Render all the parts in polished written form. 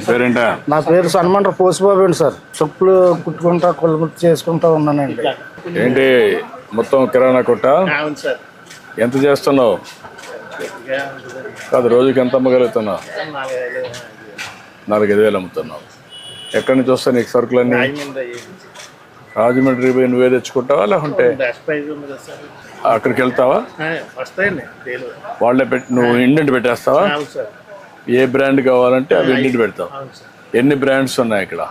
పేరేంటా? నా పేరు సన్మండ్ర పోసిబాబు అండి సార్. చెప్పులు కుట్టుకుంటా కొలుగుట్టు చేసుకుంటా ఉన్నానండి. ఏంటి మొత్తం కిరాణా కొట్ట? ఎంత చేస్తున్నావు? కాదు, రోజుకి ఎంత అమ్మగలుగుతున్నావు? 4-5 వేలు అమ్ముతున్నావు. ఎక్కడి నుంచి వస్తాయి నీకు సరుకులన్నీ? రాజమండ్రి పోయి నువ్వే తెచ్చుకుంటావా లేకుంటే అక్కడికి వెళ్తావా? వాళ్ళే పెట్టి నువ్వు ఇండింటి పెట్టేస్తావా? ఏ బ్రాండ్ కావాలంటే అవి ఇండింటి పెడతావు. ఎన్ని బ్రాండ్స్ ఉన్నాయి ఇక్కడ?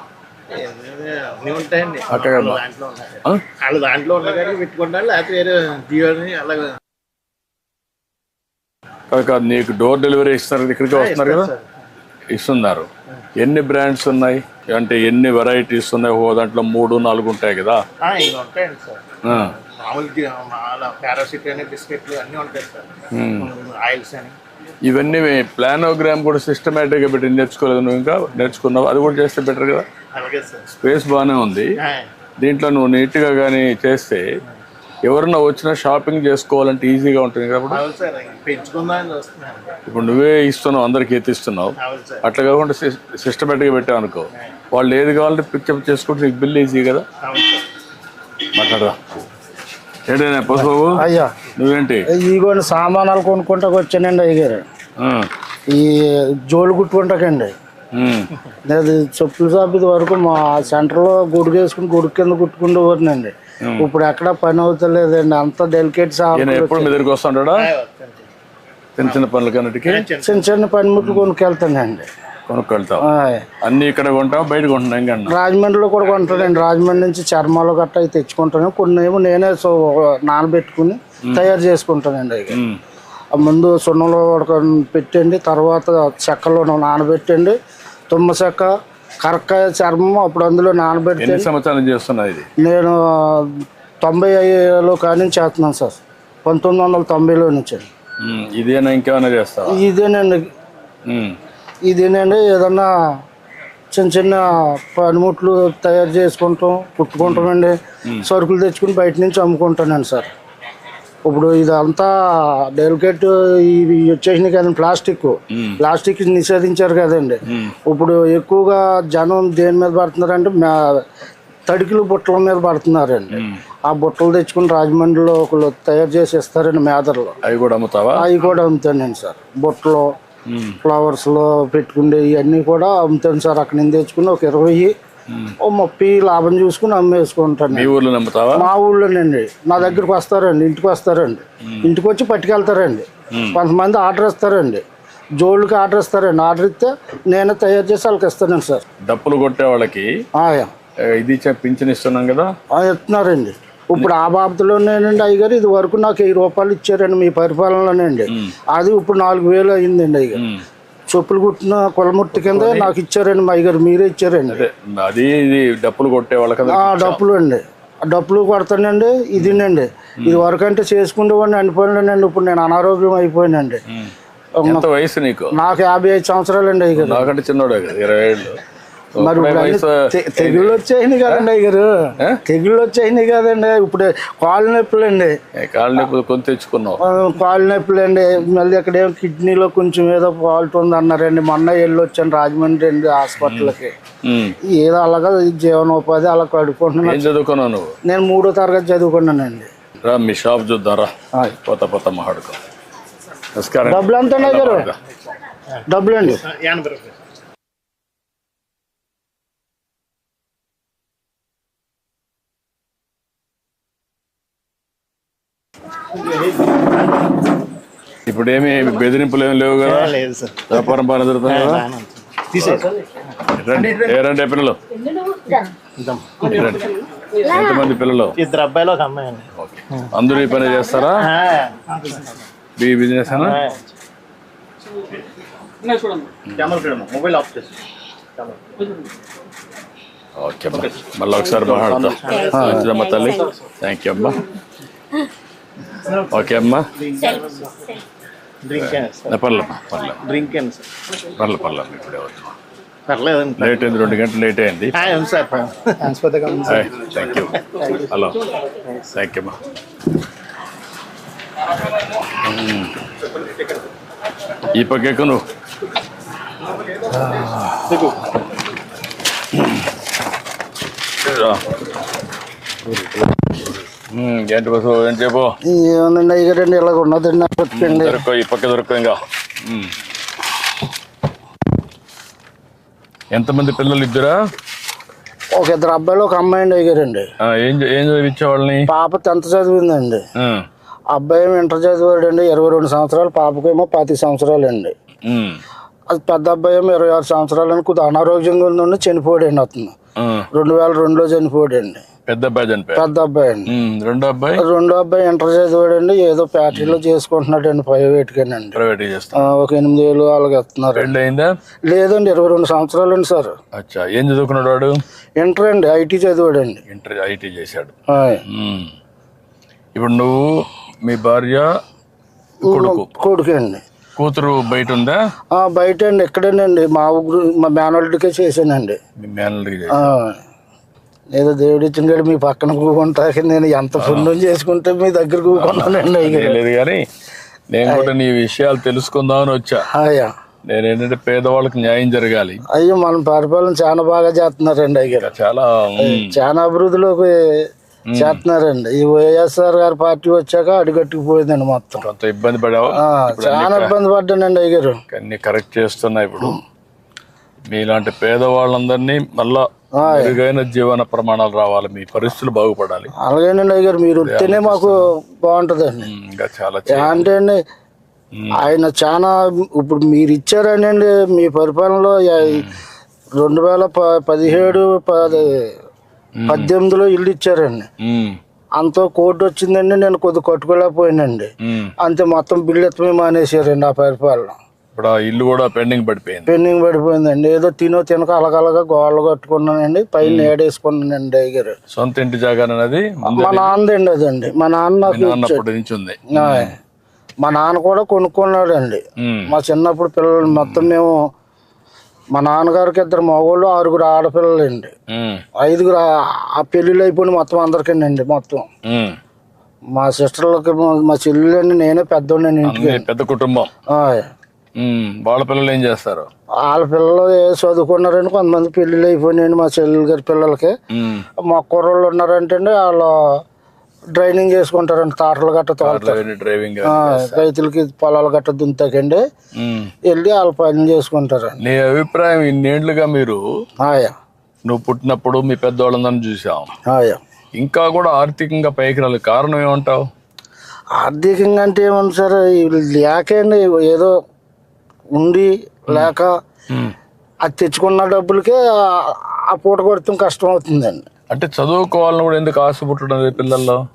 కాదు, నీకు డోర్ డెలివరీ ఇస్తున్నారు, ఇక్కడికి వస్తున్నారు కదా, ఇస్తున్నారు. ఎన్ని బ్రాండ్స్ ఉన్నాయి అంటే ఎన్ని వెరైటీస్ ఉన్నాయి? ఓ దాంట్లో 3-4 ఉంటాయి కదా. ఇవన్నీ ప్లానోగ్రామ్ కూడా సిస్టమేటిక్గా పెట్టి నేర్చుకోలేదు నువ్వు? ఇంకా నేర్చుకున్నావు, అది కూడా చేస్తే బెటర్ కదా. స్పేస్ బాగానే ఉంది దీంట్లో. నువ్వు నీట్గా కానీ చేస్తే ఎవరన్నా వచ్చినా షాపింగ్ చేసుకోవాలంటే ఈజీగా ఉంటుంది కాబట్టి. ఇప్పుడు నువ్వే ఇస్తున్నావు, అందరికి ఎత్తిస్తున్నావు. అట్లా కాకుండా సిస్టమేటిక్గా పెట్టావు అనుకో, వాళ్ళు ఏది కావాలంటే పికప్ చేసుకుంటే నీకు బిల్ ఈజీ కదా. మాట్లాడదా ఏంటైనా పసుబాబు? అయ్యా నువ్వేంటి ఇదిగోండి సామానాలు కొనుక్కుంటా వచ్చానండి అయ్యారు. ఈ జోలు కుట్టుకుంటాకండి. అది చెప్పుల షాప్ ఇది వరకు మా సెంటర్లో గుడికి వేసుకుని గుడి కింద కుట్టుకుంటూ ఇప్పుడు ఎక్కడ పని అవుతలేదండి. అంత డెలికేట్ షాప్. ఎప్పుడు మీ దగ్గరికి వస్తుంటాడా? చిన్న పనులకి అన్నిటికీ చిన్న పనిముట్లు కొనుక్కెళ్తానండి. కొనుక్కెళ్తావు? అన్ని ఇక్కడ కొంటావు, బయట కొంటున్నాం? రాజమండ్రిలో కూడా కొంటానండి. రాజమండ్రి నుంచి చర్మాలు గట్ట అవి తెచ్చుకుంటాను. కొన్ని ఏమో నేనే నానబెట్టుకుని తయారు చేసుకుంటానండి. అవి ముందు సున్నంలో పెట్టండి, తర్వాత చెక్కలో నానబెట్టండి, తుమ్మ చెక్క, కరక్కాయ చర్మం అప్పుడు అందులో నానబెట్టి. ఎన్ని సంవత్సరాలు చేస్తున్నా ఇది? నేను 95లో కానీ చేస్తున్నాను సార్. 1990లో నుంచి. ఇదేనా ఇంకేమైనా చేస్తావా? ఇదేనండి. ఇదేనండి ఏదన్నా చిన్న పనిముట్లు తయారు చేసుకుంటాం, కుట్టుకుంటామండి. సరుకులు తెచ్చుకుని బయట నుంచి అమ్ముకుంటానండి సార్. ఇప్పుడు ఇదంతా డెలికేట్ ఇవి వచ్చేసినాయి కదండి. ప్లాస్టిక్ నిషేధించారు కదండి. ఇప్పుడు ఎక్కువగా జనం దేని మీద పడుతున్నారంటే తడికిలు బుట్టల మీద పడుతున్నారండి. ఆ బుట్టలు తెచ్చుకుని రాజమండ్రిలో ఒకళ్ళు తయారు చేసి ఇస్తారండి మేదర్లో. అవి కూడా అమ్ముతావా? అవి కూడా అమ్ముతానండి సార్. బుట్టలు, ఫ్లవర్స్లో పెట్టుకుండే ఇవన్నీ కూడా అమ్ముతాను సార్. అక్కడ నేను తెచ్చుకుని ఒక 20-30 లాభం చూసుకుని అమ్మేసుకుంటాను. మా ఊళ్ళోనండి. నా దగ్గరకు వస్తారండి, ఇంటికి వస్తారండి. ఇంటికి వచ్చి పట్టుకెళ్తారండి. కొంతమంది ఆర్డర్ ఇస్తారండి, జోళ్ళకి ఆర్డర్ ఇస్తారండి. ఆర్డర్ ఇస్తే నేనే తయారు చేసి వాళ్ళకి ఇస్తానండి సార్. డప్పులు కొట్టే వాళ్ళకి ఇది పింఛన్ ఇస్తున్నాం కదా, ఇస్తున్నారండి. ఇప్పుడు ఆ బాబతులోనేనండి అయ్యగారు. ఇది వరకు నాకు 1000 రూపాయలు ఇచ్చారండి మీ పరిపాలనలోనండి. అది ఇప్పుడు 4000 అయిందండి అయ్యగారు. చెప్పులు కుట్టిన కులముట్టి కింద నాకు ఇచ్చారండి మా అయ్యగారు. మీరే ఇచ్చారండి. అది డప్పులు కొట్టే వాళ్ళకి డప్పులు అండి. డప్పులు కొడతానండి. ఇదినండి. ఇది వరకు అంటే చేసుకునేవాడిని అనిపోయినానండి. ఇప్పుడు నేను అనారోగ్యం అయిపోయానండి. వయసు నీకు? నాకు 55 సంవత్సరాలండి అయ్యగారు. నాకంటే చిన్నోడే కదా, 20 ఏళ్ళు. మరి తెగుళ్ళు వచ్చాయి కదండి అయ్యారు. తెగుళ్ళు వచ్చాయి కదండి. ఇప్పుడు కాళ్ళు నొప్పులు అండి. కాళ్ళు నొప్పులు కొని తెచ్చుకున్నావు? కాళ్ళు నొప్పులు అండి. మళ్ళీ అక్కడేమో కిడ్నీలో కొంచెం ఏదో ఫాల్ట్ ఉంది అన్నారండి. మొన్న వెళ్ళి వచ్చాను రాజమండ్రి అండి హాస్పిటల్కి. ఏదో అలాగా జీవనోపాధి అలా కడుక్కుంటున్నాను. ఏం చదువుకున్నావు నువ్వు? నేను 3వ తరగతి చదువుకున్నానండి. రా మీ షాప్ చూద్దారా, కొత్త మాట్లాడుకో. నమస్కారం. డబ్బులు ఎంత ఉన్నాయి గారు? డబ్బులు అండి ఇప్పుడు ఏమి బెదిరింపులు ఏమి లేవు కదా? వ్యాపారం బాగా జరుగుతుంది కదా? రండి పిల్లలు. ఎంతమంది పిల్లలు? 2 అబ్బాయిలు, 1 అమ్మాయి అండి. అందరూ ఈ పని చేస్తారా? బిజినెస్ ఓకే అమ్మా, మళ్ళీ ఒకసారి మాట్లాడతా. మంచిదమ్మా తల్లి, థ్యాంక్ యూ అమ్మా. ఓకే అమ్మా, పర్లేదు ఇప్పుడే వచ్చు. లేట్ అయింది, 2 గంటలు లేట్ అయింది. Thank you. Hello, thank you అమ్మా. ఈ పక్కకు నువ్వు ఏంటి బస్సు ఏం చెప్పు. ఏమన్నా అయ్యారండి ఇలాగ ఉన్నదండి పట్టుకండి. దొరకో ఈ పక్క దొరకో ఇంకా. ఎంతమంది పిల్లలు? ఇద్దరా? ఒక ఇద్దరు అబ్బాయిలు ఒక అమ్మాయి అండి అయ్యారండి. ఏం చదివించేవాళ్ళని? పాప 10th చదివిందండి. అబ్బాయి ఏమో ఇంటర్ చదివాడండి, 22 సంవత్సరాలు. పాపకేమో 25 సంవత్సరాలు అండి. అది పెద్ద అబ్బాయి ఏమో 26 సంవత్సరాలు అని కొద్దిగా అనారోగ్యంగా ఉండి చనిపోయాడండి. అతను 2002లో చనిపోయాడండి. పెద్ద అబ్బాయి చనిపోయాడు. పెద్ద అబ్బాయి అండి. రెండో అబ్బాయి ఇంటర్ చదివాడండి. ఏదో ఫ్యాక్టరీలో చేసుకుంటున్నాడండి ప్రైవేట్గానండి. ప్రైవేట్ ఒక 8,000 అలాగే ఇస్తున్నారు. అయిందా? లేదండి, 22 సంవత్సరాలు అండి సార్. అచ్చా, ఏం చదువుకున్నాడు వాడు? ఇంటర్ అండి, ఐటీ చదివాడండి. ఇంటర్ ఐటీ చేశాడు. ఇప్పుడు నువ్వు, మీ భార్య, కొడుకు అండి. కూతురు బయట ఉందా? బయట అండి, ఇక్కడేనండి. మా మేనల్డ్కే చేశానండి. మీ మేనల్డ్కి ఏదో దేవుడు ఇచ్చిన మీ పక్కన కూకుంటాకి నేను ఎంత పుణ్యం చేసుకుంటే మీ దగ్గర కూకున్నానండి. లేదు కానీ నేను కూడా నీ విషయాలు తెలుసుకుందామని వచ్చా. నేను ఏంటంటే పేదవాళ్ళకి న్యాయం జరగాలి. అయ్యో, మన పరిపాలన చాలా బాగా చేస్తున్నారండి. అయ్యారు చాలా అభివృద్ధిలోకి చేస్తున్నారండి. ఈ వైఎస్ఆర్ గారి పార్టీ వచ్చాక అడుగట్టుకుపోయిందండి మొత్తం. కొంత ఇబ్బంది పడావా? చాలా ఇబ్బంది పడ్డానండి అయ్యారు. అన్ని కరెక్ట్ చేస్తున్నా. ఇప్పుడు మీలాంటి పేదవాళ్ళందరినీ మళ్ళా మెరుగైన జీవన ప్రమాణాలు రావాలి, మీ పరిస్థితులు బాగుపడాలి. అలాగేనండి అయ్యారు, మీరు వస్తేనే మాకు బాగుంటుందండి. ఇంకా చాలా అంటే అండి ఆయన చాలా ఇప్పుడు మీరు ఇచ్చారనండి మీ పరిపాలనలో 2017, 18లో ఇల్లు ఇచ్చారండి. అంతో కోర్టు వచ్చిందండి, నేను కొద్దిగా కట్టుకోలేకపోయానండి. అంతే, మొత్తం బిల్లు ఎత్తమే మానేసారండి ఆ పరిపాలన. ఇప్పుడు ఆ ఇల్లు కూడా పెండింగ్ పడిపోయిందండి. ఏదో తినక అలగలగా గోడలు కట్టుకున్నానండి, పైన ఏడేసుకున్నానండి అయ్యారు. సొంత ఇంటి జాగానది మా నాన్నదండి. అదండి మా నాన్న మా నాన్న కూడా కొనుక్కున్నాడండి. మా చిన్నప్పుడు పిల్లలు మొత్తం మేము, మా నాన్నగారికి 2 మగవాళ్ళు 6 ఆడపిల్లలండి. 5 ఆ పెళ్ళిళ్ళు అయిపోయి మొత్తం అందరికండి. మొత్తం మా సిస్టర్లకి, మా చెల్లెలండి, నేనే పెద్దోండి ఇంటికి. పెద్ద కుటుంబం. వాళ్ళ పిల్లలు ఏం చేస్తారు? వాళ్ళ పిల్లలు చదువుకున్నారండి. కొంతమంది పెళ్ళిళ్ళు అయిపోయినాయండి మా చెల్లెలు గారి పిల్లలకి. మా కుర్రోళ్ళు ఉన్నారంటే వాళ్ళు డ్రైవింగ్ చేసుకుంటారండి. తాటలు గట్ట డ్రైవింగ్, రైతులకి పొలాలు గట్ట దుంతాకండి వెళ్ళి వాళ్ళ పని చేసుకుంటారండి. నీ అభిప్రాయం, ఇన్నేళ్లుగా మీరు, నువ్వు పుట్టినప్పుడు మీ పెద్దవాళ్ళందరినీ చూసాం, ఇంకా కూడా ఆర్థికంగా పైకి రాలేదు, కారణం ఏమంటావు? ఆర్థికంగా అంటే ఏమన్నా సార్, లేకండి ఏదో ఉండి లేక అది తెచ్చుకున్న డబ్బులకే ఆ పూట కొడతాం కష్టం అవుతుందండి. అంటే చదువుకోవాలని కూడా ఎందుకు ఆశ పుట్టడం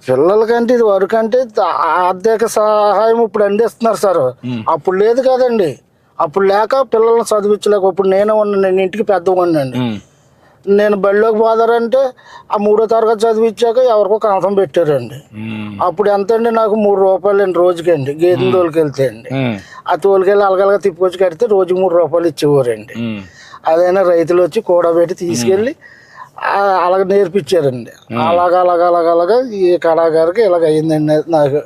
పిల్లలకంటే ఇది వరకు అంటే ఆర్థిక సహాయం ఇప్పుడు అందిస్తున్నారు సార్. అప్పుడు లేదు కదండి. అప్పుడు లేక పిల్లల్ని చదివించలేక, ఇప్పుడు నేను ఇంటికి పెద్దగా ఉన్నాండి. నేను బడిలోకి పోదారంటే ఆ 3వ తరగతి చదివించాక ఎవరికో కంచం పెట్టారండి. అప్పుడు ఎంత అండి, నాకు 3 రూపాయలు అండి రోజుకండి. గేదెని తోలుకెళ్తే అండి, ఆ తోలుకెళ్ళి అలగలగా తిప్పుకొచ్చి కడితే రోజుకి 3 రూపాయలు ఇచ్చేవారండి. అదైనా రైతులు వచ్చి కూడబెట్టి తీసుకెళ్ళి అలాగ నేర్పించారండి. అలాగా ఈ కళాగారికి ఇలాగ అయిందండి నాకు.